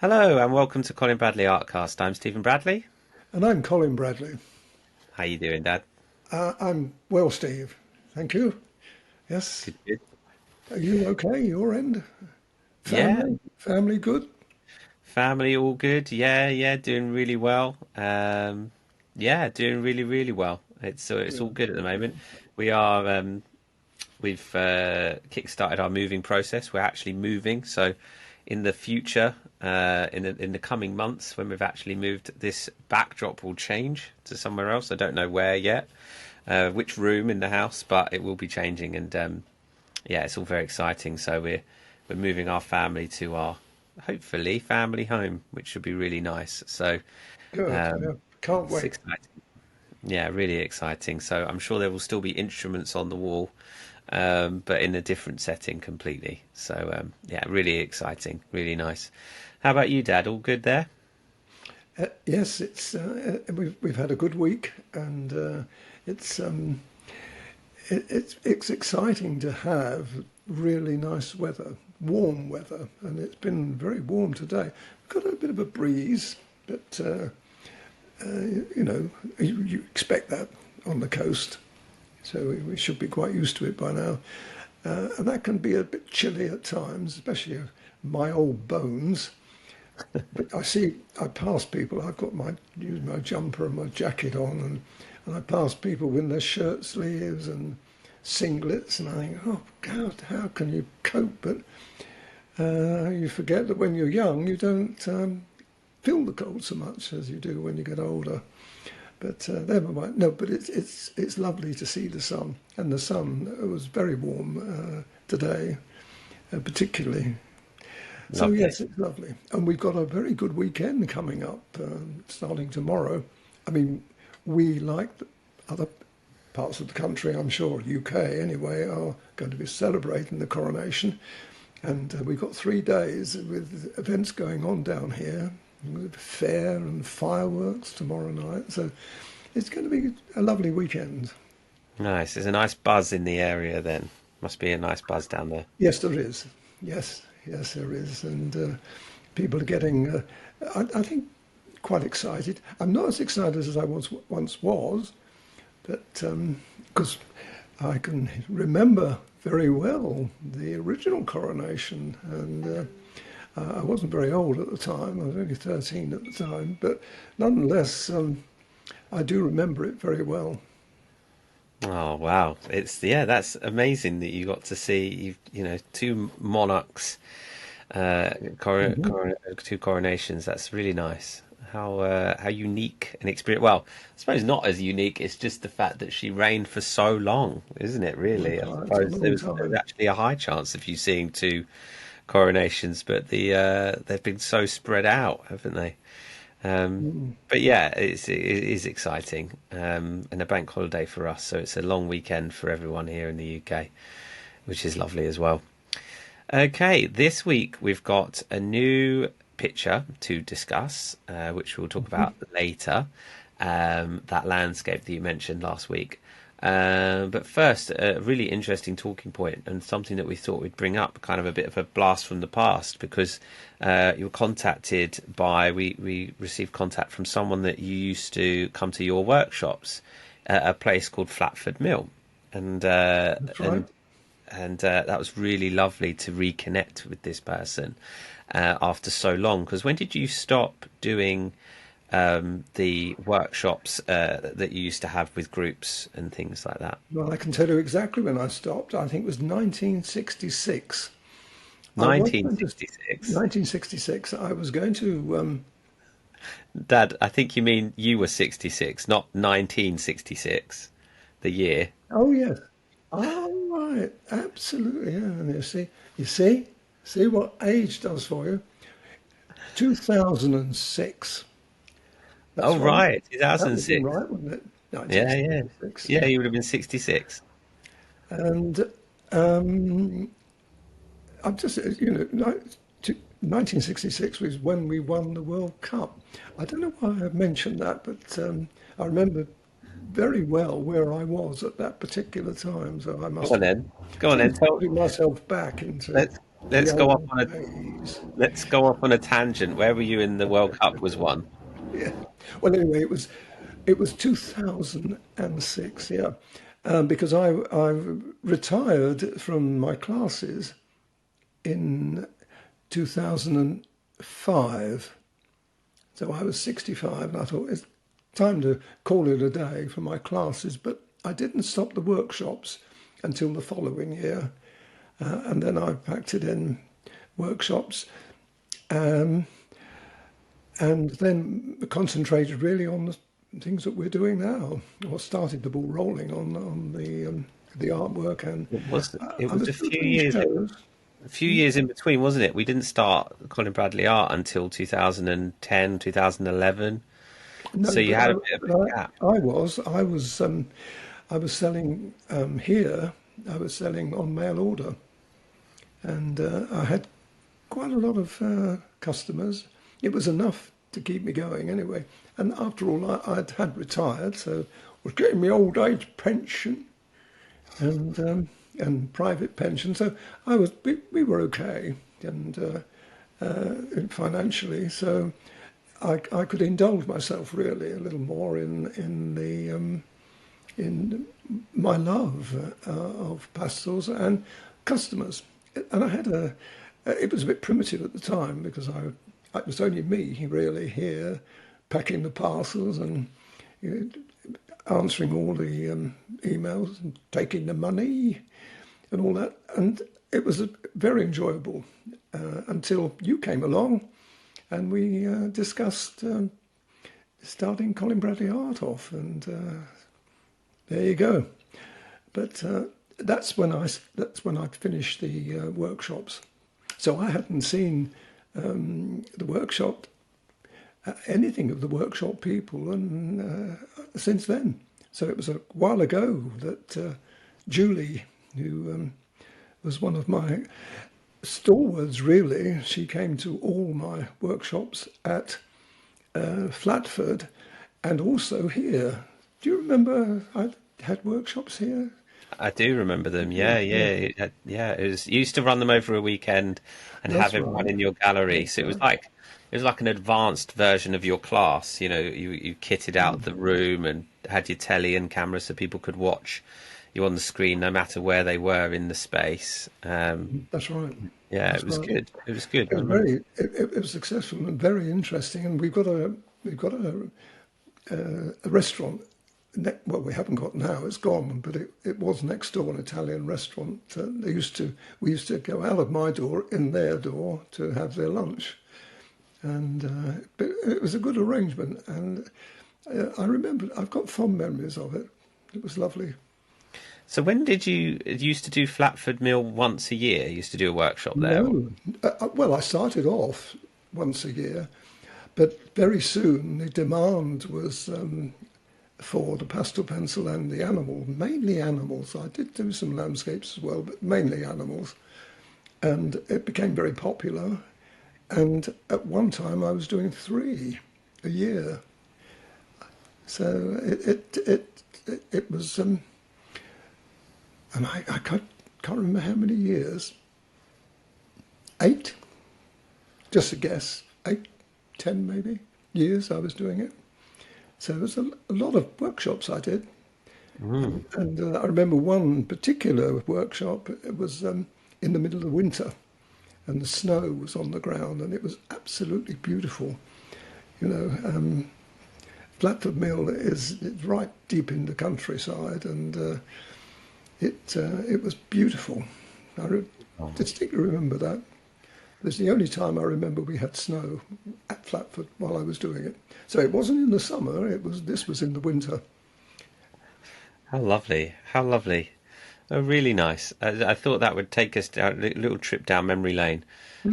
Hello and welcome to Colin Bradley Artcast. I'm Stephen Bradley. And I'm Colin Bradley. How you doing, Dad? I'm well, Steve. Thank you. Yes. Good, good. Are you okay? Your end? Yeah, Family? Family good? family all good. Yeah, yeah, doing really well. Yeah, doing really, really well. It's all Good. good at the moment. We are we've kick-started our moving process. We're actually moving, so in the future, in the coming months, when we've actually moved, this backdrop will change to somewhere else. I don't know where yet, which room in the house, but it will be changing, and yeah, it's all very exciting. So we're moving our family to our hopefully family home, which should be really nice. So Good. um, Yeah. Can't it's wait. exciting. Yeah, really exciting. So I'm sure there will still be instruments on the wall, but in a different setting completely. So yeah, really exciting, really nice. How about you, Dad? All good there? Yes, we've had a good week, and it's it's exciting to have really nice weather, warm weather, and it's been very warm today. We've got a bit of a breeze, but you expect that on the coast, so we should be quite used to it by now. And that can be a bit chilly at times, especially my old bones. But I pass people. I've got use my jumper and my jacket on, and I pass people with their shirt sleeves and singlets, and I think, oh God, how can you cope? But you forget that when you're young, you don't feel the cold so much as you do when you get older. But never mind. No, but it's lovely to see the sun, and the sun was very warm today, particularly. So Lovely. yes, it's lovely, and we've got a very good weekend coming up, starting tomorrow. I mean, we like other parts of the country, I'm sure, UK anyway, are going to be celebrating the coronation, and we've got 3 days with events going on down here, with fair and fireworks tomorrow night. So it's going to be a lovely weekend. Nice. There's a nice buzz in the area then. Must be a nice buzz down there. Yes, there is. Yes, yes, there is, and people are getting, I think, quite excited. I'm not as excited as I once was, but because I can remember very well the original coronation, and I wasn't very old at the time. I was only 13 at the time, but nonetheless, I do remember it very well. Oh wow. It's yeah, that's amazing that you got to see two monarchs, Mhm. two coronations. That's really nice. How unique an experience. Well, I suppose not as unique. It's just the fact that she reigned for so long, isn't it? Really, I It's a suppose long there's time. actually a high chance of you seeing two coronations, but they've been so spread out, haven't they? Mm. But yeah, it is exciting, and a bank holiday for us, so it's a long weekend for everyone here in the UK, which is lovely as well. Okay, this week we've got a new picture to discuss, which we'll talk about later. That landscape that you mentioned last week. But first, a really interesting talking point and something that we thought we'd bring up, kind of a bit of a blast from the past, because you were contacted by, we received contact from someone that you used to come to your workshops at a place called Flatford Mill. And That's right. that was really lovely to reconnect with this person after so long. Because when did you stop doing the workshops that you used to have with groups and things like that? Well, I can tell you exactly when I stopped. I think it was 1966. I was going to 1966. 1966. I was going to. Dad, I think you mean you were 66, not 1966, the year. Oh yes. Oh right. Absolutely. Yeah. And see what age does for you. 2006. Oh, That's right. right, That would have been 2006. right, wouldn't it? Yeah, yeah. 1966. Yeah, you would have been 66. And um, I'm just, 1966 was when we won the World Cup. I don't know why I mentioned that, but I remember very well where I was at that particular time. So I Go must on have then. Go on then. just putting myself back into. The let's go off old on a days. let's go off on a tangent. Where were you in the World Cup was won? Yeah. Well, anyway, it was 2006. Yeah, because I retired from my classes in 2005. So I was 65, and I thought it's time to call it a day for my classes. But I didn't stop the workshops until the following year, and then I packed it in workshops, um, and then concentrated really on the things that we're doing now, or started the ball rolling on the artwork, and It I was was a still few doing years shows. a few years in between, wasn't it? We didn't start Colin Bradley Art until 2010, 2011. So No, you but had a bit of a gap. I was selling here. I was selling on mail order, and I had quite a lot of customers. It was enough to keep me going anyway. And after all, I'd had retired, so was getting my old age pension and private pension. So we were okay financially. So I could indulge myself really a little more in my love of pastels and customers. And I had it was a bit primitive at the time because it was only me really here packing the parcels and you answering all the emails and taking the money and all that. And it was very enjoyable until you came along and we discussed starting Colin Bradley Art off. And there you go. But that's when I finished the workshops. So I hadn't seen the workshop, anything of the workshop people, and since then. So it was a while ago that Julie, who was one of my stalwarts, really, she came to all my workshops at Flatford and also here. Do you remember I had workshops here? I do remember them. Yeah, Yeah, yeah. It was you used to run them over a weekend and have that's everyone right. in your gallery. That's So right. it was like an advanced version of your class. You know, you kitted out the room and had your telly and camera so people could watch you on the screen no matter where they were in the space. That's right. Yeah, it That's was right. good. It was good. It I was remember. it was successful and very interesting. And we've got a restaurant. Well, we haven't got now; it's gone. But it was next door, an Italian restaurant. We used to go out of my door in their door to have their lunch, and but it was a good arrangement. And I remember I've got fond memories of it. It was lovely. So when did you used to do Flatford Mill once a year? You used to do a workshop there. No, well, I started off once a year, but very soon the demand was for the pastel pencil and the animal, mainly animals. I did do some landscapes as well, but mainly animals. And it became very popular. And at one time I was doing 3 a year. So it was, and I can't remember how many years. 8, just a guess, 8, 10 maybe years I was doing it. So there was a lot of workshops I did. Mm. And I remember one particular workshop, it was in the middle of winter and the snow was on the ground and it was absolutely beautiful. You know, Flatford Mill is right deep in the countryside and it was beautiful. I distinctly remember that. It's the only time I remember we had snow at Flatford while I was doing it. So it wasn't in the summer, this was in the winter. How lovely! How lovely! Oh, really nice. I thought that would take us down a little trip down memory lane.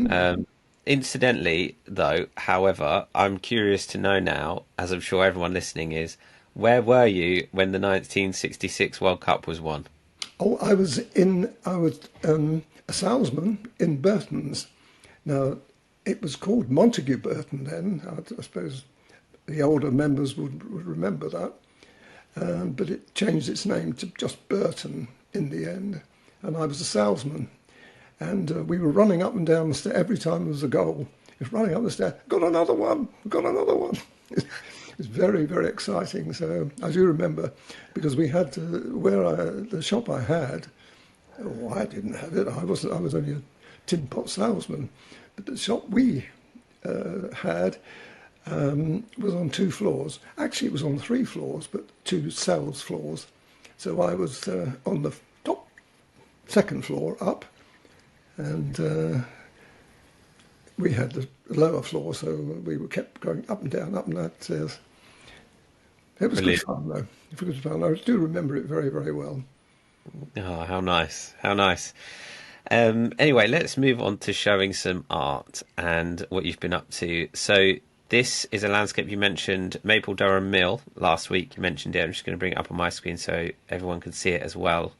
Um, Incidentally, though, however, I'm curious to know now, as I'm sure everyone listening is, where were you when the 1966 World Cup was won? Oh, I was a salesman in Burton's. Now, it was called Montague Burton then. I suppose the older members would remember that. But it changed its name to just Burton in the end. And I was a salesman. and we were running up and down the stair every time there was a goal. It was running up the stair. Got another one. Got another one. It's very, very exciting. So I do remember because we had the shop I had. Oh, I didn't have it. I wasn't. I was only a tin pot salesman. But the shop we had was on 2 floors. Actually, it was on 3 floors, but 2 sales floors. So I was on the top second floor up, and we had the lower floor, so we were kept going up and down, up and down stairs. It was good Brilliant. fun, though. It was good fun. I do remember it very, very well. Oh, how nice. How nice. Anyway, let's move on to showing some art and what you've been up to. So this is a landscape. You mentioned Maple Durham Mill last week. You mentioned it. I'm just going to bring it up on my screen so everyone can see it as well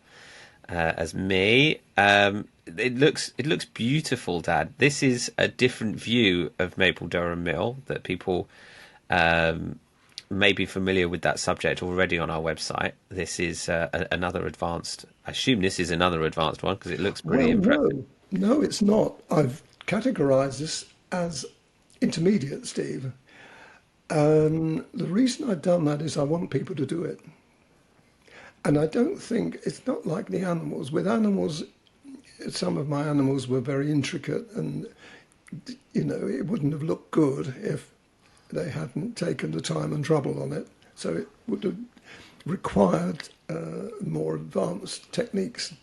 as me. It looks beautiful, Dad. This is a different view of Maple Durham Mill that people may be familiar with that subject already on our website. This is another advanced. I assume this is another advanced one because it looks pretty Well, impressive. no, it's not. I've categorised this as intermediate, Steve. The reason I've done that is I want people to do it. And I don't think it's not like the animals. With animals, some of my animals were very intricate, and it wouldn't have looked good if they hadn't taken the time and trouble on it. So it would have required more advanced techniques.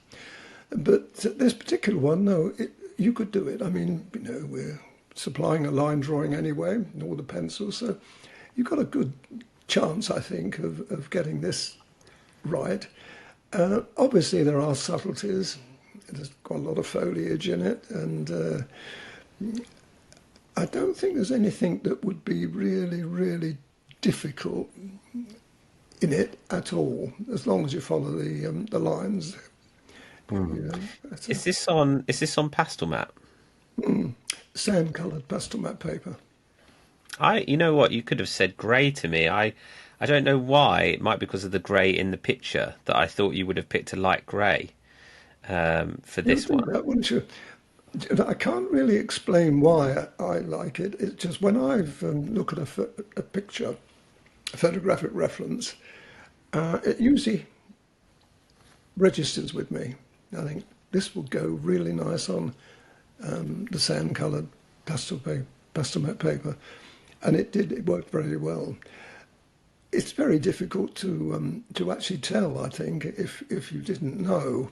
But this particular one, no, you could do it. I mean, we're supplying a line drawing anyway, and all the pencils, so you've got a good chance, I think, of getting this right. Obviously, there are subtleties. There's got a lot of foliage in it, and I don't think there's anything that would be really, really difficult in it at all, as long as you follow the lines. You know, that's a Is this on pastel mat? sand-coloured pastel matte paper. You know what? You could have said grey to me. I don't know why. It might be because of the grey in the picture that I thought you would have picked a light grey for You would this think one. that, wouldn't you? I can't really explain why I like it. It's just when I've look at a picture, a photographic reference, it usually registers with me. I think this will go really nice on the sand-coloured pastel matte paper, and it did. It worked very well. It's very difficult to actually tell. I think if you didn't know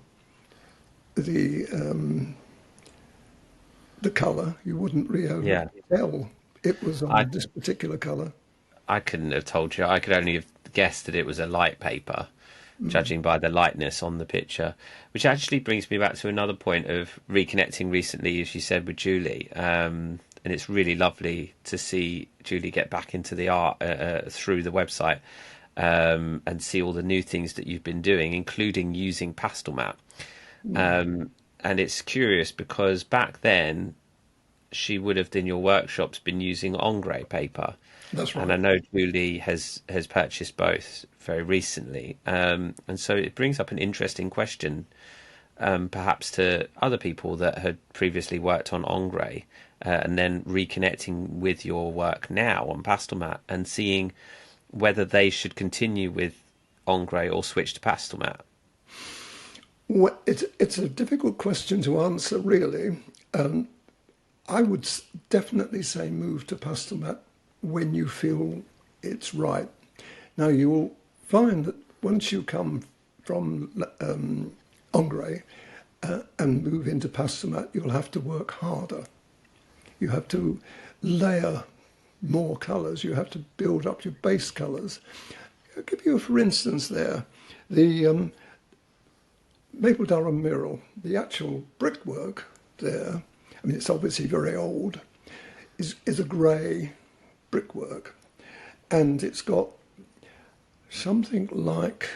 the colour, you wouldn't really Yeah, tell it was I on this particular colour. I couldn't have told you. I could only have guessed that it was a light paper, judging by the lightness on the picture. Which actually brings me back to another point of reconnecting recently, as you said, with Julie. And it's really lovely to see Julie get back into the art through the website and see all the new things that you've been doing, including using pastel mat. And it's curious because back then she would have in your workshops been using Ingres paper, That's and I right. know Julie has purchased both very recently, and so it brings up an interesting question, perhaps to other people that had previously worked on Ingres, and then reconnecting with your work now on Pastelmat and seeing whether they should continue with Ingres or switch to Pastelmat. Well, it's a difficult question to answer, really. I would definitely say move to pastel mat when you feel it's right. Now you'll find that once you come from Ingres and move into pastel mat, you'll have to work harder. You have to layer more colours. You have to build up your base colours. I'll give you, for instance, there the Maple Durham mural, the actual brickwork there. I mean, it's obviously very old. Is a grey brickwork, and it's got something like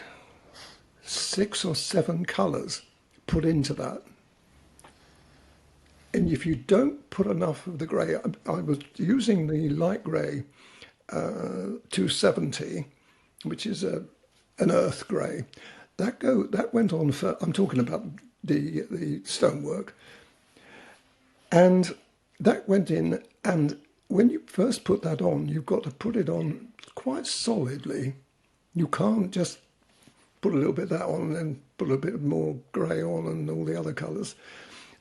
6 or 7 colours put into that. And if you don't put enough of the grey, I was using the light grey 270, which is an earth grey. That went on for. I'm talking about the stonework. And that went in, and when you first put that on, you've got to put it on quite solidly. You can't just put a little bit of that on and then put a bit more grey on and all the other colours.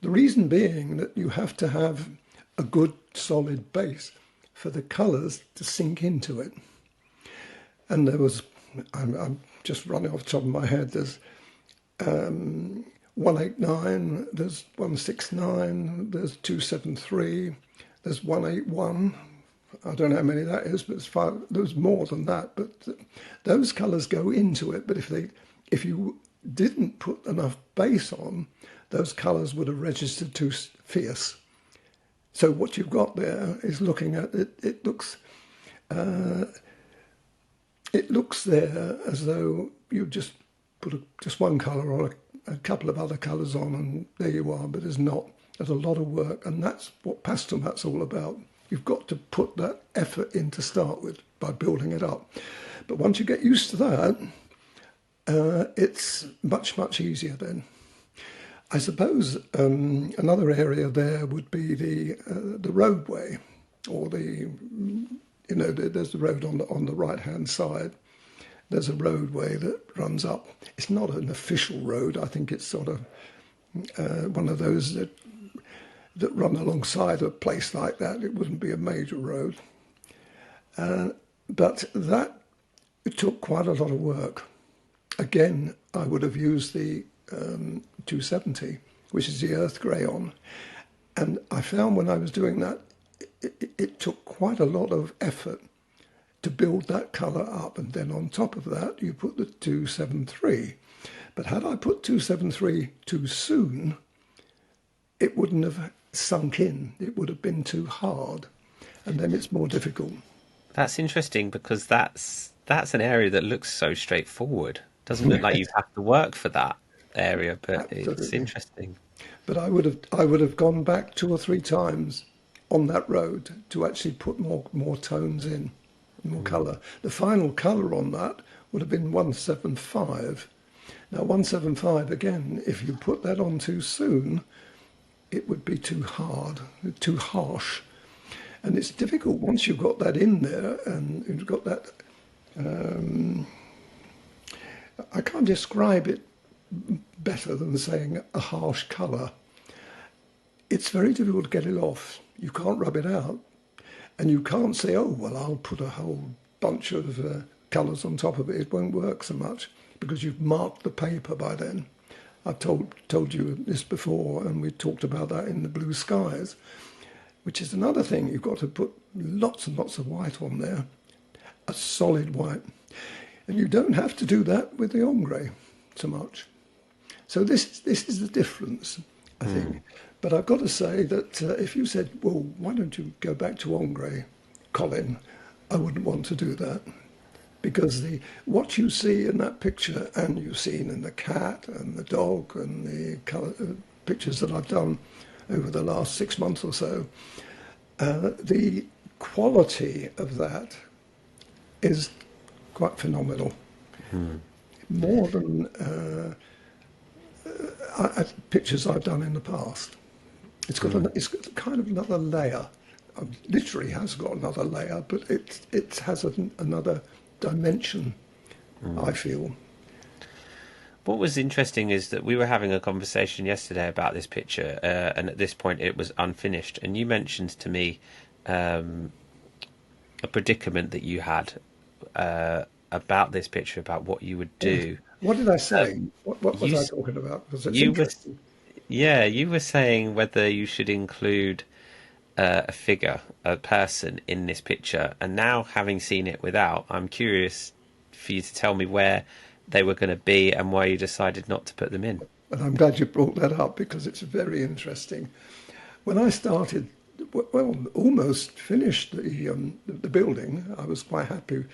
The reason being that you have to have a good solid base for the colours to sink into it. And there was, I'm just running off the top of my head, there's 189, there's 169, there's 273, there's 181. I don't know how many that is, but there's more than that. But those colours go into it. But if you didn't put enough base on, those colours would have registered too fierce. So what you've got there is looking at it. It looks there as though you just put just one colour or a couple of other colours on, and there you are. But there's not. There's a lot of work, and that's what pastel mat's all about. You've got to put that effort in to start with by building it up. But once you get used to that, it's much, much easier then. I suppose another area there would be the roadway, or there's the road on the right-hand side. There's a roadway that runs up. It's not an official road. I think it's sort of one of those that run alongside a place like that. It wouldn't be a major road. But that took quite a lot of work. Again, I would have used the 270, which is the earth grey on. And I found when I was doing that, it took quite a lot of effort to build that colour up. And then on top of that, you put the 273. But had I put 273 too soon, it wouldn't have sunk in. It would have been too hard. And then it's more difficult. That's interesting because that's an area that looks so straightforward. Doesn't look like you have to work for that area, but it's Absolutely. interesting. But I would have gone back 2 or 3 times on that road to actually put more tones in, more colour. The final colour on that would have been 175. Now 175 again, if you put that on too soon, it would be too hard, too harsh. And it's difficult once you've got that in there and you've got that. I can't describe it better than saying a harsh colour. It's very difficult to get it off. You can't rub it out. And you can't say, oh, well, I'll put a whole bunch of colours on top of it. It won't work so much because you've marked the paper by then. I've told you this before, and we talked about that in the blue skies, which is another thing. You've got to put lots and lots of white on there, a solid white. And you don't have to do that with the ombre so much. So this is the difference, I think. But I've got to say that if you said, well, why don't you go back to ombre, Colin, I wouldn't want to do that. Because what you see in that picture, and you've seen in the cat and the dog and the pictures that I've done over the last 6 months or so, the quality of that is quite phenomenal. More than pictures I've done in the past. It's got kind of another layer. Literally has got another layer, but it has another dimension, I feel. What was interesting is that we were having a conversation yesterday about this picture, and at this point it was unfinished. And you mentioned to me a predicament that you had about this picture, about what you would do. What did I say? What was You, I talking about? Because it's you were, interesting. yeah, you were saying whether you should include a figure, a person in this picture. And now, having seen it without, I'm curious for you to tell me where they were going to be and why you decided not to put them in. And I'm glad you brought that up because it's very interesting. When I started, well, almost finished the building, I was quite happy.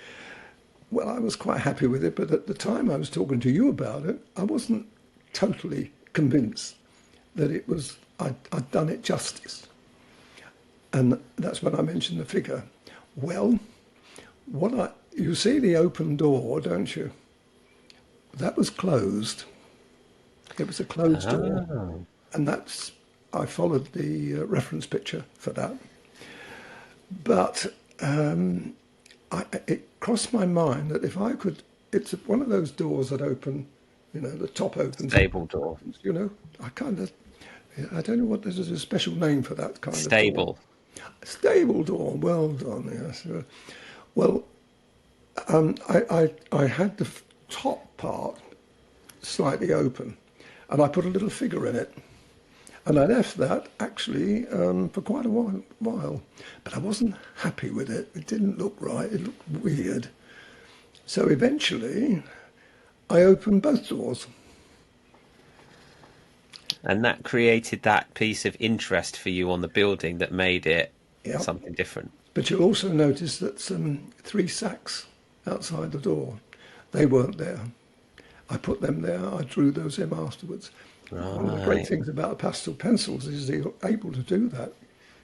Well, I was quite happy with it, but at the time I was talking to you about it, I wasn't totally convinced that it was I'd done it justice. And that's when I mentioned the figure. Well, you see the open door, don't you? That was closed. It was a closed door, Oh. and that's I followed the reference picture for that. But it crossed my mind that if I could, it's one of those doors that open, the top opens, Stable door. I kind of, I don't know what, there's a special name for that kind of door. Stable. Stable door, well done, yes. Well, I had the top part slightly open, and I put a little figure in it. And I left that actually for quite a while, but I wasn't happy with it. It didn't look right. It looked weird. So eventually, I opened both doors. And that created that piece of interest for you on the building that made it Yeah. something different. But you'll also notice that some 3 sacks outside the door, they weren't there. I put them there. I drew those in afterwards. One of the great Right. things about pastel pencils is you're able to do that.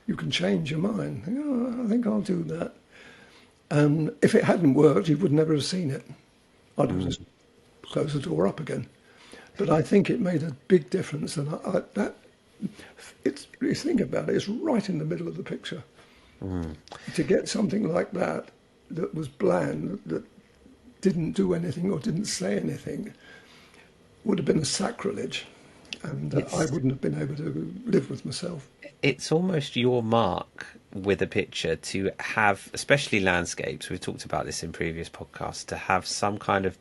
You can change your mind. Oh, I think I'll do that. And if it hadn't worked, you would never have seen it. I'd have just closed the door up again. But I think it made a big difference. And you think about it, it's right in the middle of the picture. To get something like that, that was bland, that didn't do anything or didn't say anything, would have been a sacrilege. And I wouldn't have been able to live with myself. It's almost your mark with a picture to have, especially landscapes, we've talked about this in previous podcasts, to have some kind of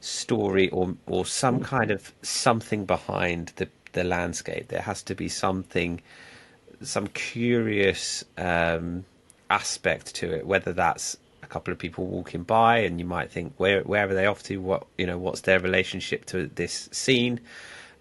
story or some kind of something behind the landscape. There has to be something, some curious aspect to it, whether that's a couple of people walking by and you might think, where are they off to? What's their relationship to this scene?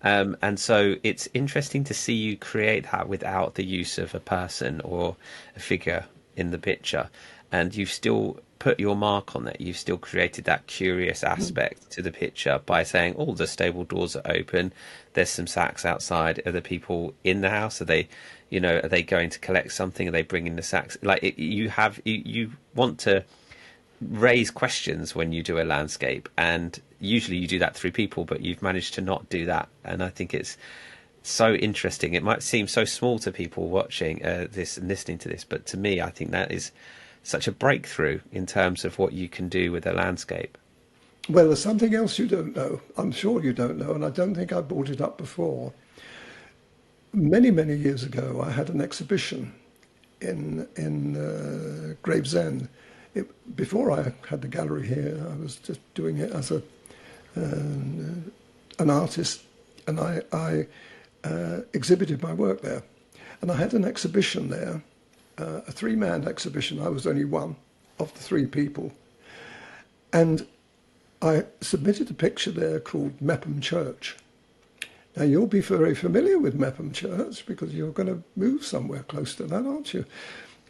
And so it's interesting to see you create that without the use of a person or a figure in the picture. And you've still put your mark on it. You've still created that curious aspect to the picture by saying, oh, the stable doors are open. There's some sacks outside. Are the people in the house? Are they going to collect something? Are they bringing the sacks? Like you want to raise questions when you do a landscape, and usually you do that through people, but you've managed to not do that, and I think it's so interesting. It might seem so small to people watching this and listening to this, but to me I think that is such a breakthrough in terms of what you can do with a landscape. Well, there's something else you don't know. I'm sure you don't know, and I don't think I brought it up before. Many, many years ago, I had an exhibition in Gravesend. Before I had the gallery here, I was just doing it as an artist, and I exhibited my work there. And I had an exhibition there, a 3-man exhibition. I was only one of the 3 people. And I submitted a picture there called Mepham Church. Now, you'll be very familiar with Mepham Church because you're going to move somewhere close to that, aren't you?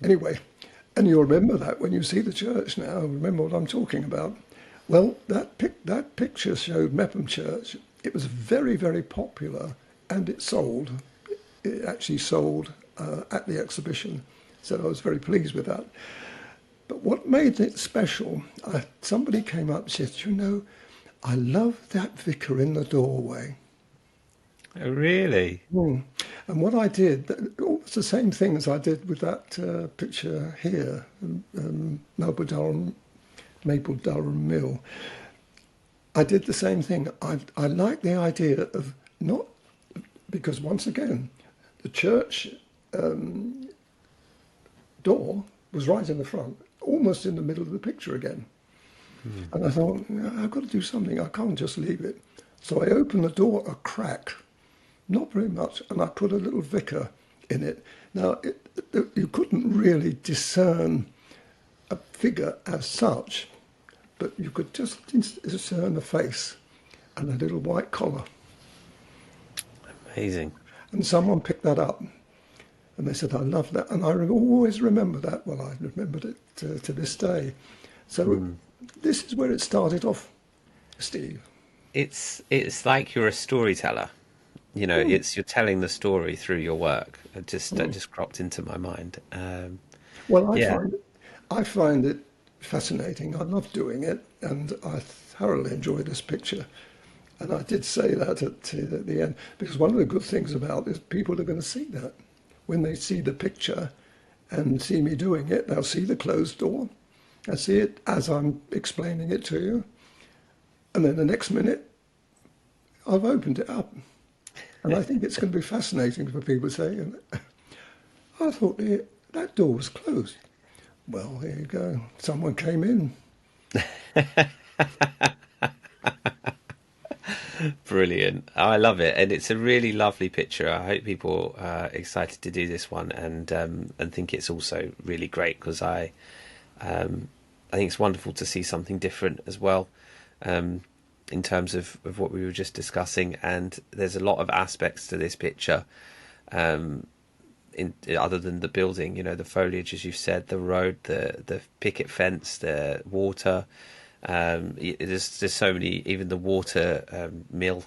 Anyway, and you'll remember that when you see the church now, remember what I'm talking about. Well, that picture showed Mepham Church. It was very, very popular, and it sold. It actually sold at the exhibition, so I was very pleased with that. But what made it special, somebody came up and said, I love that vicar in the doorway. Oh, really? And what I did, almost the same thing as I did with that picture here, Maple Durham Mill. I did the same thing. I like the idea of not, because once again, the church door was right in the front, almost in the middle of the picture again. And I thought, I've got to do something. I can't just leave it. So I opened the door a crack, not very much, and I put a little vicar in it. Now, you couldn't really discern a figure as such, but you could just discern a face and a little white collar. Amazing. And someone picked that up, and they said, I love that. And I always remember that. Well, I remembered it to this day. So this is where it started off, Steve. It's like you're a storyteller. It's you're telling the story through your work. That just cropped into my mind. Well, Yeah. I find it fascinating. I love doing it, and I thoroughly enjoy this picture. And I did say that at the end, because one of the good things about this, people are going to see that. When they see the picture and see me doing it, they'll see the closed door. I see it as I'm explaining it to you. And then the next minute, I've opened it up. And I think it's going to be fascinating for people saying, I thought that door was closed. Well, there you go. Someone came in. Brilliant. I love it, and it's a really lovely picture. I hope people are excited to do this one, and think it's also really great because I think it's wonderful to see something different as well, in terms of what we were just discussing. And there's a lot of aspects to this picture, other than the building. You know, the foliage, as you've said, the road, the picket fence, the water. There's so many, even the water mill.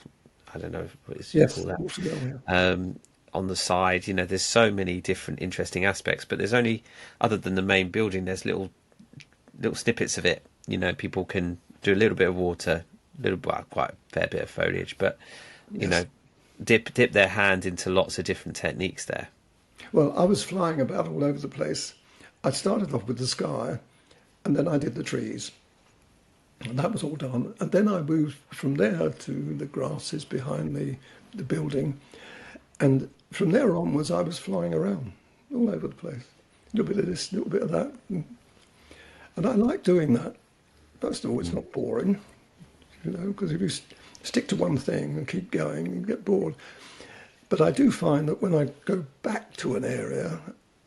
I don't know what you Yes, call that. watermill, On the side, you know, there's so many different interesting aspects. But there's only, other than the main building, there's little snippets of it. You know, people can do a little bit of water, quite a fair bit of foliage, but you yes. know, dip their hand into lots of different techniques there. Well, I was flying about all over the place. I started off with the sky, and then I did the trees. And that was all done. And then I moved from there to the grasses behind the building. And from there onwards, I was flying around all over the place. A little bit of this, a little bit of that. And I like doing that. First of all, it's not boring, you know, because if you stick to one thing and keep going, you get bored. But I do find that when I go back to an area,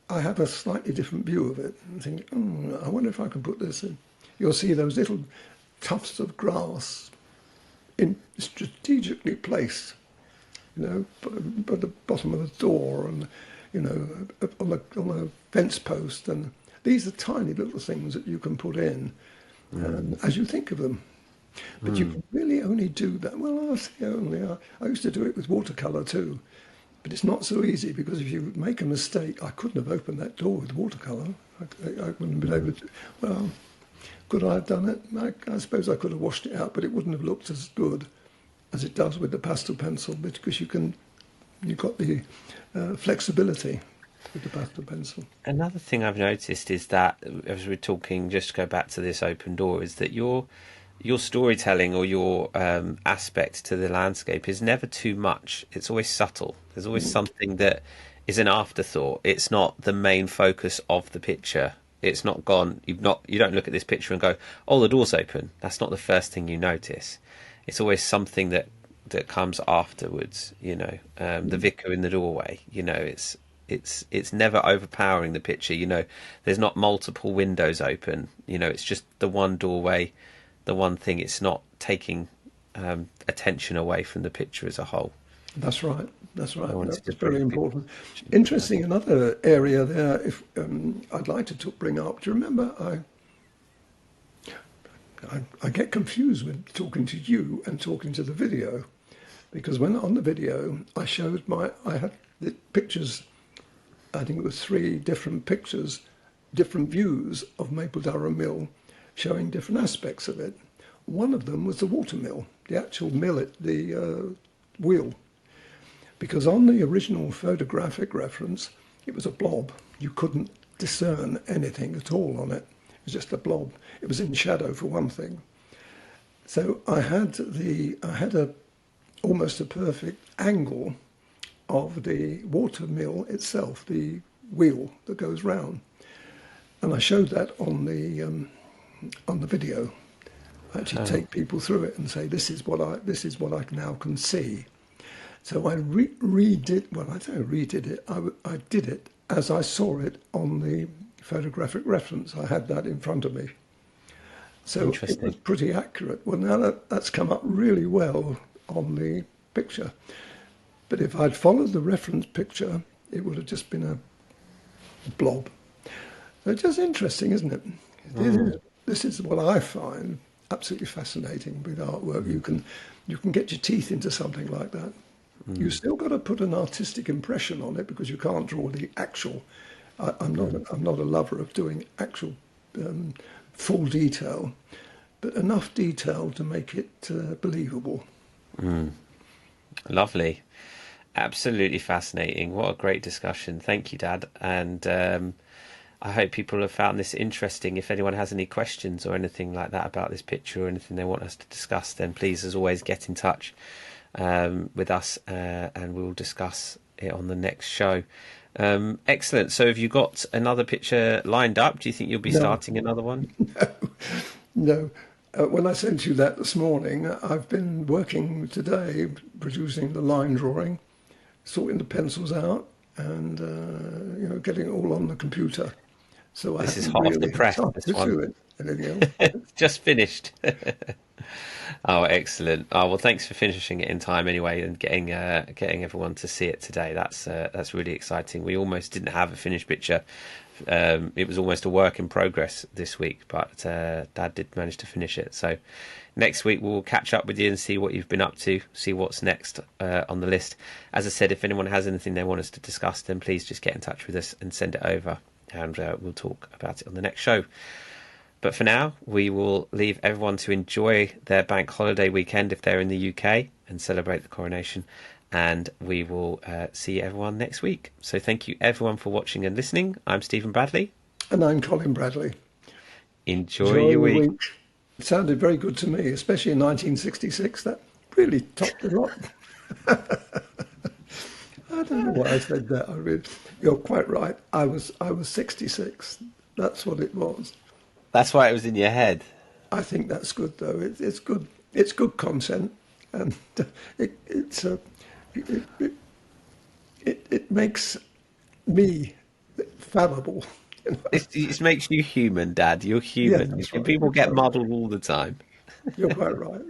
I have a slightly different view of it and think, I wonder if I can put this in. You'll see those little tufts of grass strategically placed, you know, by the bottom of the door and, you know, on a fence post. And these are tiny little things that you can put in as you think of them. But you can really only do that. Well, I say only. I used to do it with watercolour too. But it's not so easy because if you make a mistake, I couldn't have opened that door with watercolour. I wouldn't have been able to. Well, could I have done it? I suppose I could have washed it out, but it wouldn't have looked as good as it does with the pastel pencil because you've got the flexibility with the pastel pencil. Another thing I've noticed is that, as we're talking, just to go back to this open door, is that your storytelling or your aspect to the landscape is never too much. It's always subtle. There's always something that is an afterthought. It's not the main focus of the picture. It's not gone. You don't look at this picture and go, "Oh, the door's open." That's not the first thing you notice. It's always something that comes afterwards. You know, the vicar in the doorway. You know, it's never overpowering the picture. You know, there's not multiple windows open. You know, it's just the one doorway, the one thing. It's not taking attention away from the picture as a whole. That's right. That's right. wanted That's to very bring important. Interesting. Another area there. If I'd like to bring up. Do you remember? I get confused with talking to you and talking to the video, because when on the video I showed I had the pictures. I think it was 3 different pictures, different views of Maple Durham Mill, showing different aspects of it. One of them was the water mill, the actual mill, the wheel. Because on the original photographic reference, it was a blob. You couldn't discern anything at all on it. It was just a blob. It was in shadow for one thing. So I had almost a perfect angle of the water mill itself, the wheel that goes round, and I showed that on the video. I actually take people through it and say, this is what I now can see. So I redid. Well, I don't redid it. I did it as I saw it on the photographic reference. I had that in front of me. So it was pretty accurate. Well, now that's come up really well on the picture. But if I'd followed the reference picture, it would have just been a blob. So it's just interesting, isn't it? This is what I find absolutely fascinating with artwork. You can get your teeth into something like that. You still got to put an artistic impression on it because you can't draw the actual. I'm not a lover of doing actual full detail, but enough detail to make it believable. Lovely. Absolutely fascinating. What a great discussion. Thank you, Dad. And I hope people have found this interesting. If anyone has any questions or anything like that about this picture or anything they want us to discuss, then please, as always, get in touch with us and we'll discuss it on the next show. Excellent. So, have you got another picture lined up? Do you think you'll be No, starting another one? no. When I sent you that this morning, I've been working today producing the line drawing, sorting the pencils out, and getting it all on the computer. So I This is haven't hot off the really had press, time this to one. do it. Anything else? Just finished. Oh, excellent. Oh, well, thanks for finishing it in time anyway, and getting everyone to see it today. That's really exciting. We almost didn't have a finished picture. It was almost a work in progress this week, but Dad did manage to finish it. So next week we'll catch up with you and see what you've been up to, see what's next on the list. As I said, if anyone has anything they want us to discuss, then please just get in touch with us and send it over, and we'll talk about it on the next show. But for now, we will leave everyone to enjoy their bank holiday weekend if they're in the UK and celebrate the coronation. And we will see everyone next week. So thank you everyone for watching and listening. I'm Stephen Bradley. And I'm Colin Bradley. Enjoy Enjoy your your week. week. It sounded very good to me, especially in 1966. That really topped it up. I don't know why I said that. You're quite right. I was 66. That's what it was. That's why it was in your head. I think that's good though. It's good. It's good content, and it it's it, it, it makes me fallible. You know? It makes you human, Dad. You're Yeah, human. that's right. People You're get quite right. muddled all the time. You're quite right.